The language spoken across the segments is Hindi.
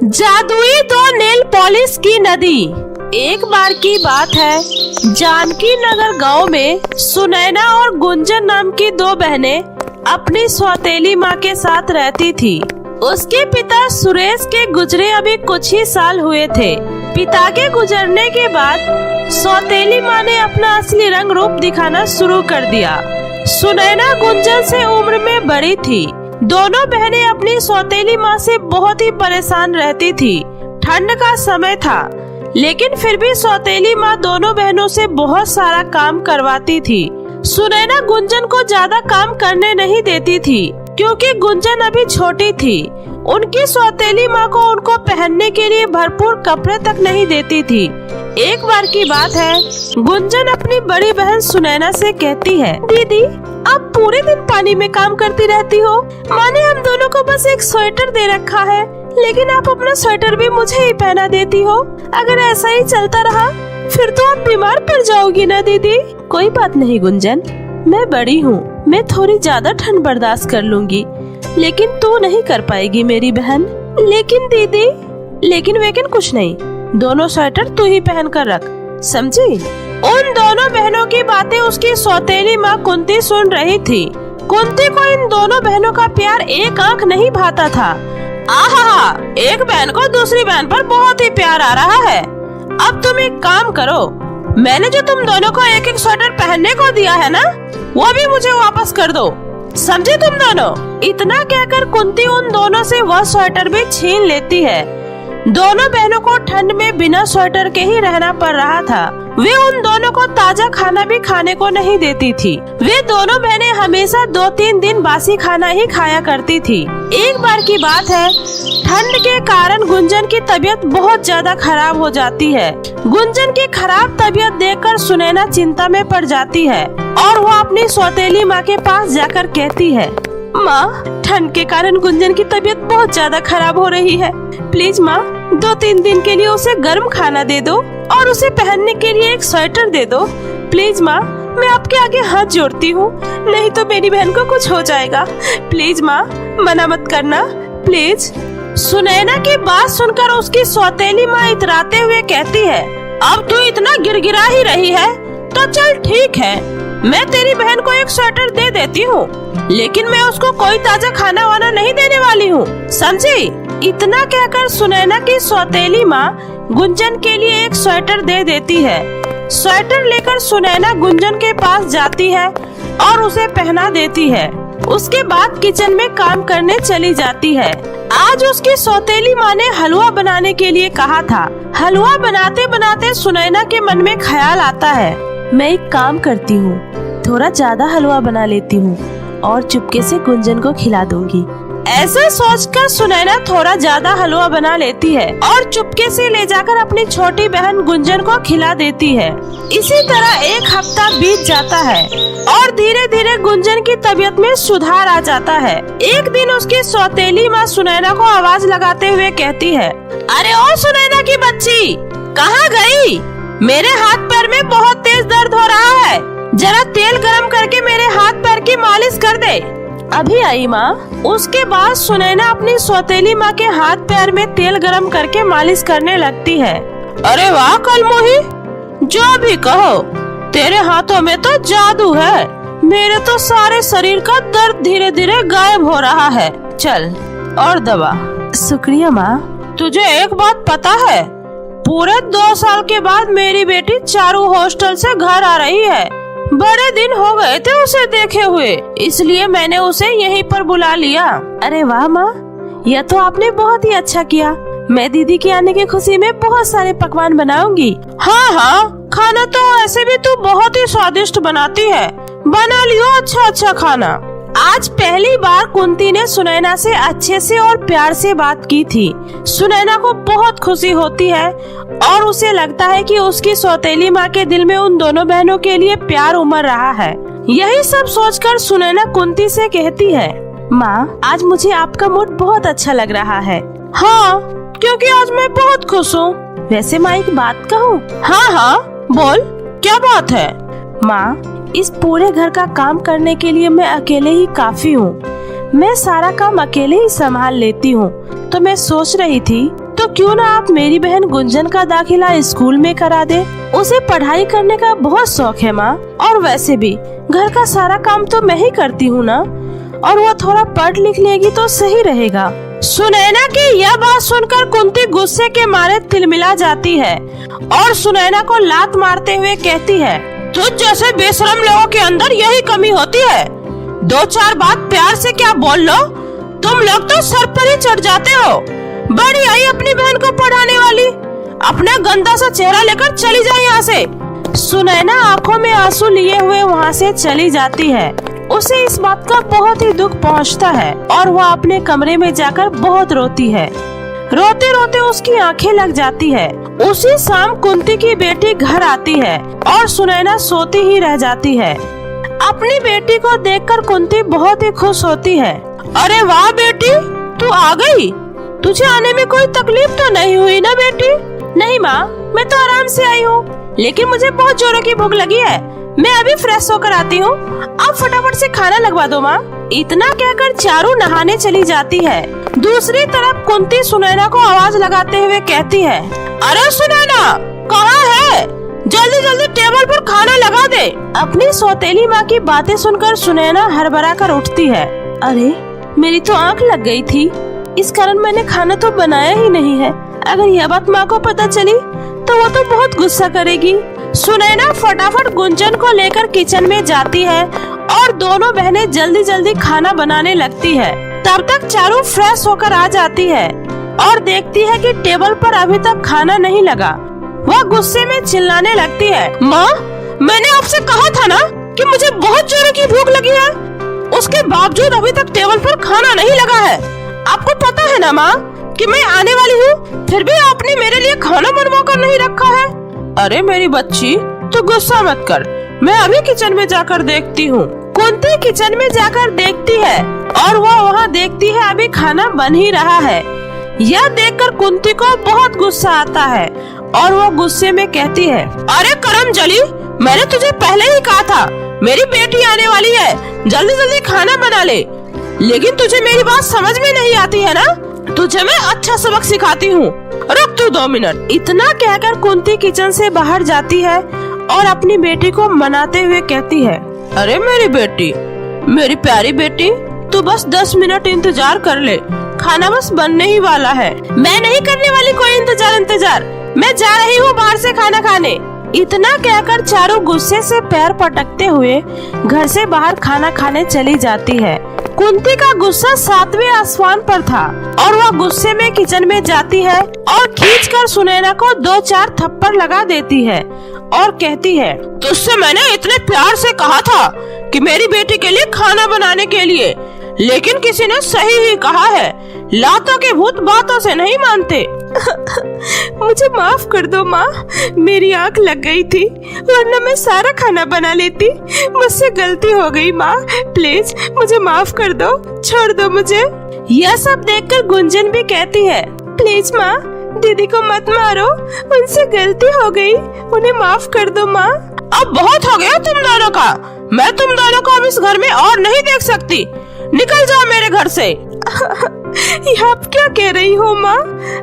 जादुई दो नेल पॉलिश की नदी। एक बार की बात है, जानकी नगर गांव में सुनैना और गुंजन नाम की दो बहनें अपनी सौतेली माँ के साथ रहती थी। उसके पिता सुरेश के गुजरे अभी कुछ ही साल हुए थे। पिता के गुजरने के बाद सौतेली माँ ने अपना असली रंग रूप दिखाना शुरू कर दिया। सुनैना गुंजन से उम्र में बड़ी थी। दोनों बहनें अपनी सौतेली माँ से बहुत ही परेशान रहती थी। ठंड का समय था, लेकिन फिर भी सौतेली माँ दोनों बहनों से बहुत सारा काम करवाती थी। सुनैना गुंजन को ज्यादा काम करने नहीं देती थी, क्योंकि गुंजन अभी छोटी थी। उनकी सौतेली माँ को उनको पहनने के लिए भरपूर कपड़े तक नहीं देती थी। एक बार की बात है, गुंजन अपनी बड़ी बहन सुनैना से कहती है, दीदी आप पूरे दिन पानी में काम करती रहती हो। माँ ने हम दोनों को बस एक स्वेटर दे रखा है, लेकिन आप अपना स्वेटर भी मुझे ही पहना देती हो। अगर ऐसा ही चलता रहा फिर तो आप बीमार पड़ जाओगी ना दीदी। कोई बात नहीं गुंजन, मैं बड़ी हूँ, मैं थोड़ी ज्यादा ठंड बर्दाश्त कर लूंगी, लेकिन तू नहीं कर पाएगी मेरी बहन। लेकिन दीदी, लेकिन वेकिन कुछ नहीं, दोनों स्वेटर तू ही पहन कर रख, समझी? उन दोनों बहनों की बातें उसकी सौतेली माँ कुंती सुन रही थी। कुंती को इन दोनों बहनों का प्यार एक आंख नहीं भाता था। आहा, एक बहन को दूसरी बहन पर बहुत ही प्यार आ रहा है। अब तुम एक काम करो, मैंने जो तुम दोनों को एक एक स्वेटर पहनने को दिया है ना, वो भी मुझे वापस कर दो, समझे तुम दोनों? इतना कहकर कुंती उन दोनों से वह स्वेटर भी छीन लेती है। दोनों बहनों को ठंड में बिना स्वेटर के ही रहना पड़ रहा था। वे उन दोनों को ताजा खाना भी खाने को नहीं देती थी। वे दोनों बहनें हमेशा 2-3 दिन बासी खाना ही खाया करती थी। एक बार की बात है, ठंड के कारण गुंजन की तबीयत बहुत ज्यादा खराब हो जाती है। गुंजन की खराब तबीयत देखकर सुनैना चिंता में पड़ जाती है और वो अपनी सौतेली माँ के पास जाकर कहती है, माँ ठंड के कारण गुंजन की तबीयत बहुत ज्यादा खराब हो रही है। प्लीज माँ 2-3 दिन के लिए उसे गर्म खाना दे दो और उसे पहनने के लिए एक स्वेटर दे दो। प्लीज माँ, मैं आपके आगे हाथ जोड़ती हूँ, नहीं तो मेरी बहन को कुछ हो जाएगा। प्लीज माँ, मना मत करना प्लीज। सुनैना की बात सुनकर उसकी सौतेली माँ इतराते हुए कहती है, अब तू इतना गिरगिरा ही रही है तो चल ठीक है, मैं तेरी बहन को एक स्वेटर दे देती हूँ, लेकिन मैं उसको कोई ताजा खाना वाना नहीं देने वाली हूँ, समझी? इतना कहकर सुनैना की सौतेली माँ गुंजन के लिए एक स्वेटर दे देती है। स्वेटर लेकर सुनैना गुंजन के पास जाती है और उसे पहना देती है। उसके बाद किचन में काम करने चली जाती है। आज उसकी सौतेली माँ ने हलवा बनाने के लिए कहा था। हलवा बनाते बनाते सुनैना के मन में ख्याल आता है, मैं एक काम करती हूँ, थोड़ा ज्यादा हलवा बना लेती हूँ और चुपके से गुंजन को खिला दूंगी। ऐसा सोचकर सुनैना थोड़ा ज्यादा हलवा बना लेती है और चुपके से ले जाकर अपनी छोटी बहन गुंजन को खिला देती है। इसी तरह एक हफ्ता बीत जाता है और धीरे धीरे गुंजन की तबीयत में सुधार आ जाता है। एक दिन उसकी सौतेली माँ सुनैना को आवाज लगाते हुए कहती है, अरे ओ सुनैना की बच्ची, कहाँ गई? मेरे हाथ पैर में बहुत तेज दर्द हो रहा है, जरा तेल गरम करके मेरे हाथ पैर की मालिश कर दे। अभी आई माँ। उसके बाद सुनैना अपनी सौतेली माँ के हाथ पैर में तेल गरम करके मालिश करने लगती है। अरे वाह कलमोही, जो भी कहो, तेरे हाथों में तो जादू है। मेरे तो सारे शरीर का दर्द धीरे धीरे गायब हो रहा है। चल और दवा। शुक्रिया माँ। तुझे एक बात पता है, पूरे 2 साल के बाद मेरी बेटी चारू हॉस्टल से घर आ रही है। बड़े दिन हो गए थे उसे देखे हुए, इसलिए मैंने उसे यहीं पर बुला लिया। अरे वाह माँ, यह तो आपने बहुत ही अच्छा किया। मैं दीदी के आने की खुशी में बहुत सारे पकवान बनाऊंगी। हाँ, खाना तो ऐसे भी तू बहुत ही स्वादिष्ट बनाती है, बना लियो अच्छा खाना। आज पहली बार कुंती ने सुनैना से अच्छे से और प्यार से बात की थी। सुनैना को बहुत खुशी होती है और उसे लगता है कि उसकी सौतेली माँ के दिल में उन दोनों बहनों के लिए प्यार उमड़ रहा है। यही सब सोचकर सुनैना कुंती से कहती है, माँ आज मुझे आपका मूड बहुत अच्छा लग रहा है। हाँ, क्योंकि आज मैं बहुत खुश हूँ। वैसे माँ एक बात कहूँ? हाँ, बोल, क्या बात है? माँ, इस पूरे घर का काम करने के लिए मैं अकेले ही काफी हूँ। मैं सारा काम अकेले ही संभाल लेती हूँ, तो मैं सोच रही थी तो क्यों ना आप मेरी बहन गुंजन का दाखिला स्कूल में करा दे। उसे पढ़ाई करने का बहुत शौक है माँ, और वैसे भी घर का सारा काम तो मैं ही करती हूँ ना, और वो थोड़ा पढ़ लिख लेगी तो सही रहेगा। सुनैना की यह बात सुनकर कुंती गुस्से के मारे तिलमिला जाती है और सुनैना को लात मारते हुए कहती है, तुझ जैसे बेशरम लोगों के अंदर यही कमी होती है। 2-4 बात प्यार से क्या बोल लो, तुम लोग तो सर पर ही चढ़ जाते हो। बड़ी आई अपनी बहन को पढ़ाने वाली, अपना गंदा सा चेहरा लेकर चली जाए यहाँ से। सुनैना आंखों में आंसू लिए हुए वहाँ से चली जाती है। उसे इस बात का बहुत ही दुख पहुँचता है और वह अपने कमरे में जाकर बहुत रोती है। रोते रोते उसकी आंखें लग जाती है। उसी शाम कुंती की बेटी घर आती है और सुनैना सोती ही रह जाती है। अपनी बेटी को देखकर कुंती बहुत ही खुश होती है। अरे वाह बेटी, तू आ गई। तुझे आने में कोई तकलीफ तो नहीं हुई ना बेटी? नहीं माँ, मैं तो आराम से आई हूँ, लेकिन मुझे बहुत जोरों की भूख लगी है। मैं अभी फ्रेश होकर आती हूँ, आप फटाफट से खाना लगवा दो माँ। इतना कहकर चारू नहाने चली जाती है। दूसरी तरफ कुंती सुनैना को आवाज लगाते हुए कहती है, अरे सुनैना, कहाँ है? जल्दी जल्दी टेबल पर खाना लगा दे। अपनी सौतेली माँ की बातें सुनकर सुनैना हड़बड़ा कर उठती है। अरे मेरी तो आँख लग गई थी, इस कारण मैंने खाना तो बनाया ही नहीं है। अगर यह बात माँ को पता चली तो वो तो बहुत गुस्सा करेगी। सुनैना फटाफट गुंजन को लेकर किचन में जाती है और दोनों बहनें जल्दी जल्दी खाना बनाने लगती है। तब तक चारू फ्रेश होकर आ जाती है और देखती है कि टेबल पर अभी तक खाना नहीं लगा। वह गुस्से में चिल्लाने लगती है, माँ, मैंने आपसे कहा था ना कि मुझे बहुत जोरों की भूख लगी है, उसके बावजूद अभी तक टेबल पर खाना नहीं लगा है। आपको पता है ना माँ कि मैं आने वाली हूँ, फिर भी आपने मेरे लिए खाना बनवा कर नहीं रखा है। अरे मेरी बच्ची, तू गुस्सा मत कर, मैं अभी किचन में जाकर देखती हूँ। कुंती किचन में जाकर देखती है और वह वहाँ देखती है अभी खाना बन ही रहा है। यह देखकर कुंती को बहुत गुस्सा आता है और वह गुस्से में कहती है, अरे करमजली, मैंने तुझे पहले ही कहा था मेरी बेटी आने वाली है, जल्दी जल्दी खाना बना ले। लेकिन तुझे मेरी बात समझ में नहीं आती है ना? तुझे मैं अच्छा सबक सिखाती हूँ, रुक तू 2 मिनट। इतना कहकर कुंती किचन से बाहर जाती है और अपनी बेटी को मनाते हुए कहती है, अरे मेरी बेटी, मेरी प्यारी बेटी, तू बस 10 मिनट इंतजार कर ले, खाना बस बनने ही वाला है। मैं नहीं करने वाली कोई इंतजार, मैं जा रही हूँ बाहर से खाना खाने। इतना कहकर चारू गुस्से से पैर पटकते हुए घर से बाहर खाना खाने चली जाती है। कुंती का गुस्सा 7वें आसमान पर था और वह गुस्से में किचन में जाती है और खींचकर सुनैना को 2-4 थप्पड़ लगा देती है और कहती है, तुझसे मैंने इतने प्यार से कहा था कि मेरी बेटी के लिए खाना बनाने के लिए, लेकिन किसी ने सही ही कहा है, लातों के भूत बातों से नहीं मानते। मुझे माफ कर दो माँ, मेरी आँख लग गई थी, वरना मैं सारा खाना बना लेती। मुझसे गलती हो गई माँ, प्लीज मुझे माफ कर दो, छोड़ दो मुझे। यह सब देखकर गुंजन भी कहती है, प्लीज माँ, दीदी को मत मारो, उनसे गलती हो गई, उन्हें माफ कर दो माँ। अब बहुत हो गया तुम दोनों का, मैं तुम दोनों को अब इस घर में और नहीं देख सकती, निकल जाओ मेरे घर से। यह आप क्या कह रही हो माँ?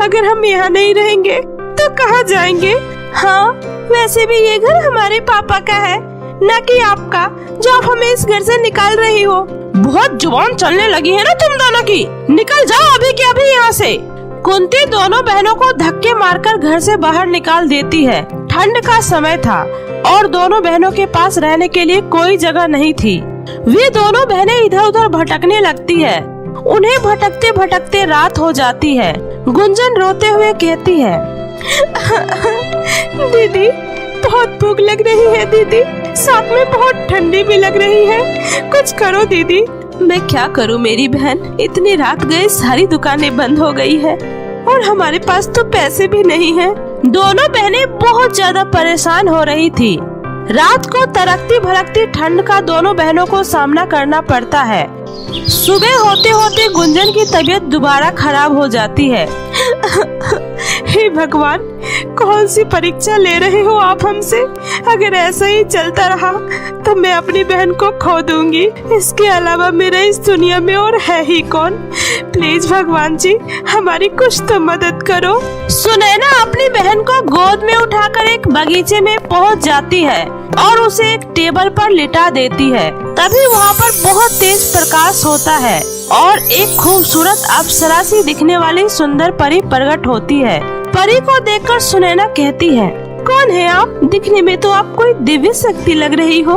अगर हम यहाँ नहीं रहेंगे तो कहाँ जाएंगे? हाँ, वैसे भी ये घर हमारे पापा का है, न कि आपका, जो आप हमें इस घर से निकाल रही हो। बहुत जुबान चलने लगी है ना तुम दोनों की, निकल जाओ अभी के अभी यहाँ से। कुंती दोनों बहनों को धक्के मारकर घर से बाहर निकाल देती है। ठंड का समय था और दोनों बहनों के पास रहने के लिए कोई जगह नहीं थी। वे दोनों बहनें इधर उधर भटकने लगती है। उन्हें भटकते भटकते रात हो जाती है। गुंजन रोते हुए कहती है, दीदी बहुत भूख लग रही है दीदी, साथ में बहुत ठंडी भी लग रही है, कुछ करो दीदी। मैं क्या करूं मेरी बहन, इतनी रात गए सारी दुकानें बंद हो गई है और हमारे पास तो पैसे भी नहीं हैं। दोनों बहनें बहुत ज्यादा परेशान हो रही थी। रात को तरकती भड़कती ठंड का दोनों बहनों को सामना करना पड़ता है। सुबह होते होते गुंजन की तबीयत दोबारा खराब हो जाती है। हे भगवान, कौन सी परीक्षा ले रहे हो आप हमसे? अगर ऐसा ही चलता रहा तो मैं अपनी बहन को खो दूंगी। इसके अलावा मेरा इस दुनिया में और है ही कौन। प्लीज भगवान जी हमारी कुछ तो मदद करो। सुनैना अपनी बहन को गोद में उठाकर एक बगीचे में पहुंच जाती है और उसे एक टेबल पर लिटा देती है। तभी वहाँ पर बहुत तेज प्रकाश होता है और एक खूबसूरत अप्सरा सी दिखने वाली सुंदर परी प्रकट होती है। परी को देखकर सुनैना कहती है, कौन है आप? दिखने में तो आप कोई दिव्य शक्ति लग रही हो।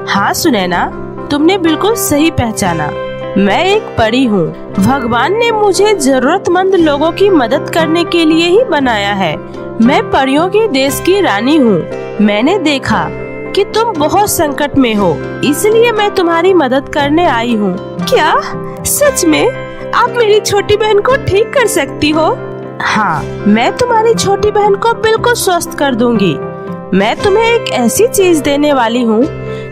हाँ सुनैना, तुमने बिल्कुल सही पहचाना। मैं एक परी हूँ। भगवान ने मुझे जरूरतमंद लोगों की मदद करने के लिए ही बनाया है। मैं परियों के देश की रानी हूँ। मैंने देखा कि तुम बहुत संकट में हो, इसलिए मैं तुम्हारी मदद करने आई हूँ। क्या सच में आप मेरी छोटी बहन को ठीक कर सकती हो? हाँ, मैं तुम्हारी छोटी बहन को बिल्कुल स्वस्थ कर दूंगी। मैं तुम्हें एक ऐसी चीज देने वाली हूँ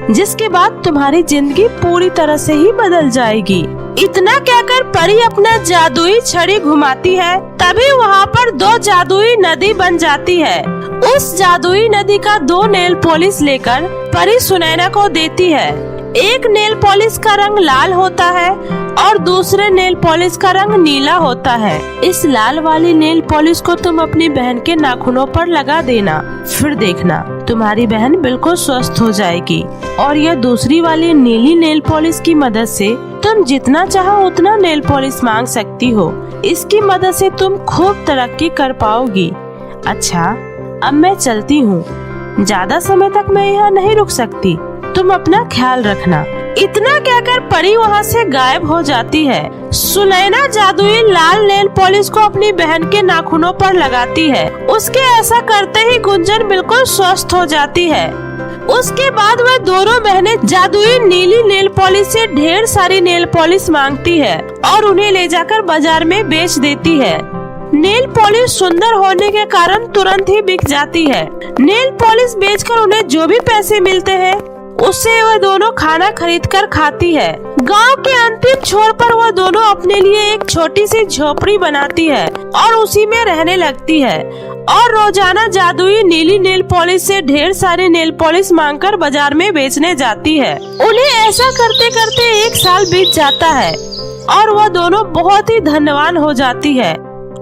जिसके बाद तुम्हारी जिंदगी पूरी तरह से ही बदल जाएगी। इतना कहकर परी अपना जादुई छड़ी घुमाती है। तभी वहाँ पर दो जादुई नदी बन जाती है। उस जादुई नदी का 2 नेल पॉलिश लेकर परी सुनैना को देती है। एक नेल पॉलिश का रंग लाल होता है और दूसरे नेल पॉलिश का रंग नीला होता है। इस लाल वाली नेल पॉलिश को तुम अपनी बहन के नाखूनों पर लगा देना, फिर देखना तुम्हारी बहन बिल्कुल स्वस्थ हो जाएगी। और यह दूसरी वाली नीली नेल पॉलिश की मदद से तुम जितना चाहो उतना नेल पॉलिश मांग सकती हो। इसकी मदद से तुम खूब तरक्की कर पाओगी। अच्छा, अब मैं चलती हूँ। ज्यादा समय तक मैं यहाँ नहीं रुक सकती। तुम अपना ख्याल रखना। इतना कहकर परी वहाँ से गायब हो जाती है। सुनैना जादुई लाल नेल पॉलिश को अपनी बहन के नाखूनों पर लगाती है। उसके ऐसा करते ही गुंजन बिल्कुल स्वस्थ हो जाती है। उसके बाद वह दोनों बहनें जादुई नीली नेल पॉलिश से ढेर सारी नेल पॉलिश मांगती है और उन्हें ले जाकर बाजार में बेच देती है। नेल पॉलिश सुंदर होने के कारण तुरंत ही बिक जाती है। नेल पॉलिश बेचकर उन्हें जो भी पैसे मिलते हैं उससे वह दोनों खाना खरीद कर खाती है। गांव के अंतिम छोर पर वह दोनों अपने लिए एक छोटी सी झोपड़ी बनाती है और उसी में रहने लगती है और रोजाना जादुई नीली नेल पॉलिश से ढेर सारे नेल पॉलिश मांगकर बाजार में बेचने जाती है। उन्हें ऐसा करते करते 1 साल बीत जाता है और वह दोनों बहुत ही धनवान हो जाती है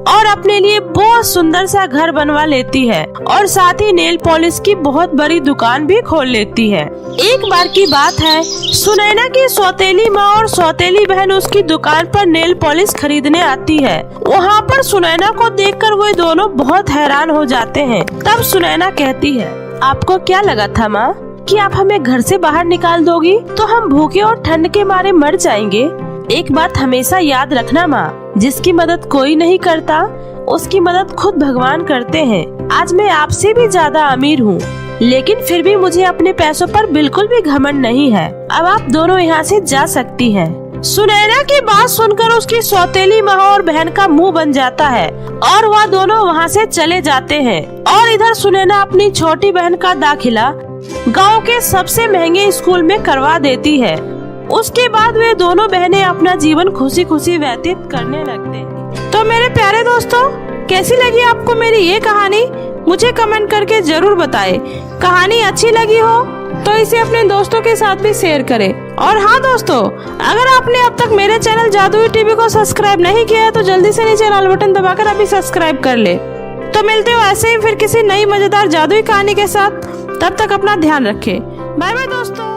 और अपने लिए बहुत सुंदर सा घर बनवा लेती है और साथ ही नेल पॉलिश की बहुत बड़ी दुकान भी खोल लेती है। एक बार की बात है, सुनैना की सौतेली माँ और सौतेली बहन उसकी दुकान पर नेल पॉलिश खरीदने आती है। वहाँ पर सुनैना को देखकर वे दोनों बहुत हैरान हो जाते हैं। तब सुनैना कहती है, आपको क्या लगा था माँ कि आप हमें घर से बाहर निकाल दोगी तो हम भूखे और ठंड के मारे मर जाएंगे? एक बात हमेशा याद रखना माँ, जिसकी मदद कोई नहीं करता उसकी मदद खुद भगवान करते हैं। आज मैं आपसे भी ज्यादा अमीर हूँ, लेकिन फिर भी मुझे अपने पैसों पर बिल्कुल भी घमंड नहीं है। अब आप दोनों यहाँ से जा सकती हैं। सुनैना की बात सुनकर उसकी सौतेली माँ और बहन का मुंह बन जाता है और वह दोनों वहाँ से चले जाते हैं। और इधर सुनैना अपनी छोटी बहन का दाखिला गाँव के सबसे महंगे स्कूल में करवा देती है। उसके बाद वे दोनों बहनें अपना जीवन खुशी खुशी व्यतीत करने लगते हैं। तो मेरे प्यारे दोस्तों, कैसी लगी आपको मेरी ये कहानी? मुझे कमेंट करके जरूर बताएं। कहानी अच्छी लगी हो तो इसे अपने दोस्तों के साथ भी शेयर करें। और हाँ दोस्तों, अगर आपने अब तक मेरे चैनल जादुई टीवी को सब्सक्राइब नहीं किया है तो जल्दी से नीचे लाल बटन दबाकर अभी सब्सक्राइब कर ले। तो मिलते हो ऐसे ही फिर किसी नई मजेदार जादुई कहानी के साथ। तब तक अपना ध्यान रखें। बाय बाय दोस्तों।